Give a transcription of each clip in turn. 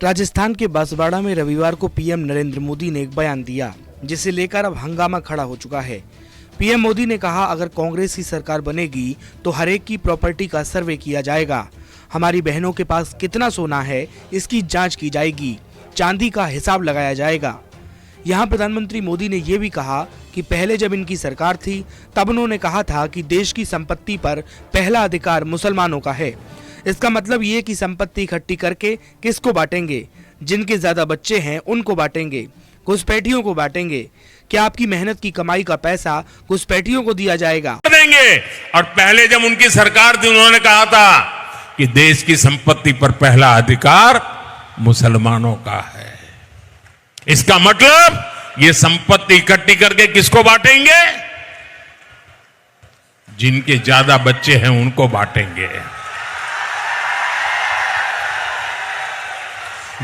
राजस्थान के बांसवाड़ा में रविवार को पीएम नरेंद्र मोदी ने एक बयान दिया, जिसे लेकर अब हंगामा खड़ा हो चुका है। पीएम मोदी ने कहा, अगर कांग्रेस की सरकार बनेगी तो हर एक की प्रॉपर्टी का सर्वे किया जाएगा। हमारी बहनों के पास कितना सोना है इसकी जांच की जाएगी, चांदी का हिसाब लगाया जाएगा। यहाँ प्रधानमंत्री मोदी ने यह भी कहा कि पहले जब इनकी सरकार थी तब उन्होंने कहा था कि देश की संपत्ति पर पहला अधिकार मुसलमानों का है। इसका मतलब ये कि संपत्ति इकट्ठी करके किसको बांटेंगे? जिनके ज्यादा बच्चे हैं उनको बांटेंगे, घुसपैठियों को बांटेंगे। क्या आपकी मेहनत की कमाई का पैसा घुसपैठियों को दिया जाएगा? देंगे। और पहले जब उनकी सरकार थी उन्होंने कहा था कि देश की संपत्ति पर पहला अधिकार मुसलमानों का है। इसका मतलब ये संपत्ति इकट्ठी करके किसको बांटेंगे? जिनके ज्यादा बच्चे हैं उनको बांटेंगे,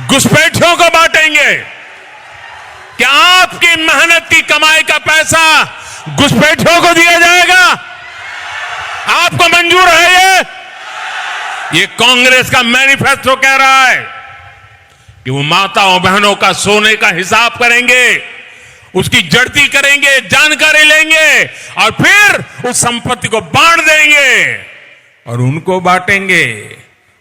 घुसपैठियों को बांटेंगे। क्या आपकी मेहनत की कमाई का पैसा घुसपैठियों को दिया जाएगा? आपको मंजूर है? ये कांग्रेस का मैनिफेस्टो कह रहा है कि वो माताओं बहनों का सोने का हिसाब करेंगे, उसकी जड़ती करेंगे, जानकारी लेंगे और फिर उस संपत्ति को बांट देंगे। और उनको बांटेंगे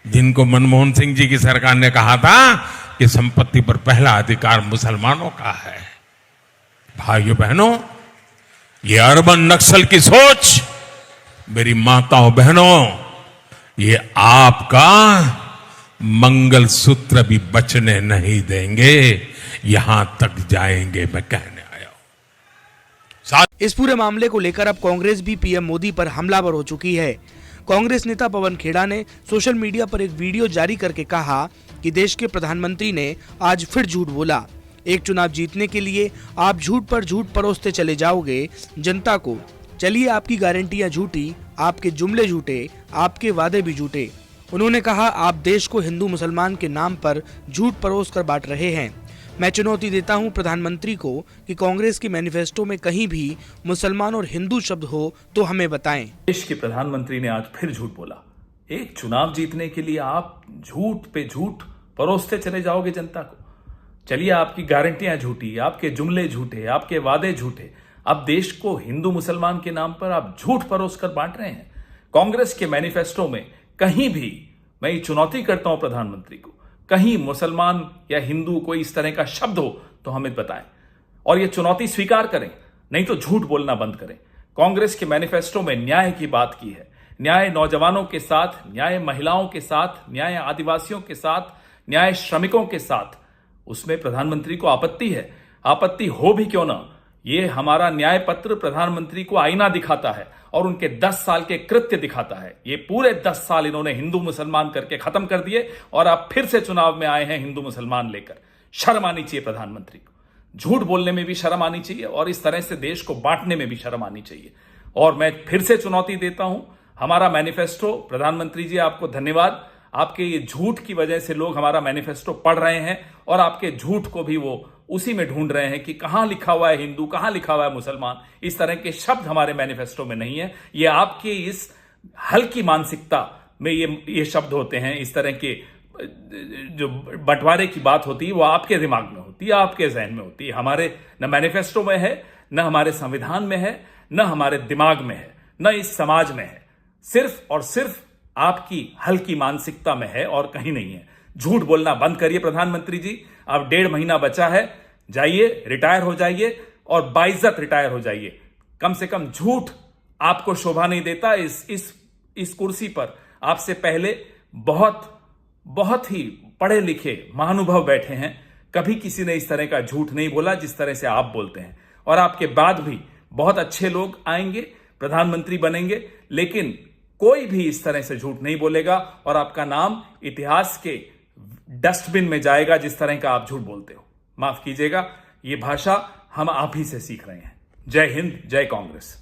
जिनको मनमोहन सिंह जी की सरकार ने कहा था कि संपत्ति पर पहला अधिकार मुसलमानों का है। भाइयों बहनों, ये अर्बन नक्सल की सोच, मेरी माताओं बहनों, ये आपका मंगल सूत्र भी बचने नहीं देंगे, यहां तक जाएंगे, मैं कहने आया हूं। इस पूरे मामले को लेकर अब कांग्रेस भी पीएम मोदी पर हमलावर हो चुकी है। कांग्रेस नेता पवन खेड़ा ने सोशल मीडिया पर एक वीडियो जारी करके कहा कि देश के प्रधानमंत्री ने आज फिर झूठ बोला। एक चुनाव जीतने के लिए आप झूठ पर झूठ परोसते चले जाओगे जनता को। चलिए, आपकी गारंटियां झूठी, आपके जुमले झूठे, आपके वादे भी झूठे। उन्होंने कहा, आप देश को हिंदू मुसलमान के नाम पर झूठ परोस कर बांट रहे हैं। मैं चुनौती देता हूं प्रधानमंत्री को कि कांग्रेस के मैनिफेस्टो में कहीं भी मुसलमान और हिंदू शब्द हो तो हमें बताएं। देश के प्रधानमंत्री ने आज फिर झूठ बोला। एक चुनाव जीतने के लिए आप झूठ पे झूठ परोसते चले जाओगे जनता को। चलिए, आपकी गारंटियां झूठी, आपके जुमले झूठे, आपके वादे झूठे। अब देश को हिंदू मुसलमान के नाम पर आप झूठ परोस कर बांट रहे हैं। कांग्रेस के मैनिफेस्टो में कहीं भी, मैं ये चुनौती करता हूं प्रधानमंत्री को, कहीं मुसलमान या हिंदू कोई इस तरह का शब्द हो तो हमें बताएं और ये चुनौती स्वीकार करें, नहीं तो झूठ बोलना बंद करें। कांग्रेस के मैनिफेस्टो में न्याय की बात की है। न्याय नौजवानों के साथ, न्याय महिलाओं के साथ, न्याय आदिवासियों के साथ, न्याय श्रमिकों के साथ। उसमें प्रधानमंत्री को आपत्ति है। आपत्ति हो भी क्यों ना, ये हमारा न्याय पत्र प्रधानमंत्री को आईना दिखाता है और उनके 10 साल के कृत्य दिखाता है। ये पूरे 10 साल इन्होंने हिंदू मुसलमान करके खत्म कर दिए और अब फिर से चुनाव में आए हैं हिंदू मुसलमान लेकर। शर्म आनी चाहिए प्रधानमंत्री को। झूठ बोलने में भी शर्म आनी चाहिए और इस तरह से देश को बांटने में भी शर्म आनी चाहिए। और मैं फिर से चुनौती देता हूं, हमारा मैनिफेस्टो, प्रधानमंत्री जी आपको धन्यवाद। आपके ये झूठ की वजह से लोग हमारा मैनिफेस्टो पढ़ रहे हैं और आपके झूठ को भी वो उसी में ढूंढ रहे हैं कि कहां लिखा हुआ है हिंदू, कहां लिखा हुआ है मुसलमान। इस तरह के शब्द हमारे मैनिफेस्टो में नहीं है। ये आपके इस हल्की मानसिकता में ये शब्द होते हैं। इस तरह के जो बंटवारे की बात होती है वो आपके दिमाग में होती है, आपके जहन में होती है। हमारे न मैनिफेस्टो में है, न हमारे संविधान में है, न हमारे दिमाग में है, न इस समाज में है। सिर्फ और सिर्फ आपकी हल्की मानसिकता में है और कहीं नहीं है। झूठ बोलना बंद करिए प्रधानमंत्री जी। अब 1.5 महीना बचा है, जाइए, रिटायर हो जाइए और बाइज्जत रिटायर हो जाइए। कम से कम झूठ आपको शोभा नहीं देता। इस कुर्सी पर आपसे पहले बहुत ही पढ़े लिखे महानुभाव बैठे हैं। कभी किसी ने इस तरह का झूठ नहीं बोला जिस तरह से आप बोलते हैं। और आपके बाद भी बहुत अच्छे लोग आएंगे, प्रधानमंत्री बनेंगे, लेकिन कोई भी इस तरह से झूठ नहीं बोलेगा और आपका नाम इतिहास के डस्टबिन में जाएगा जिस तरह का आप झूठ बोलते हो। माफ कीजिएगा, ये भाषा हम आप ही से सीख रहे हैं। जय हिंद, जय कांग्रेस।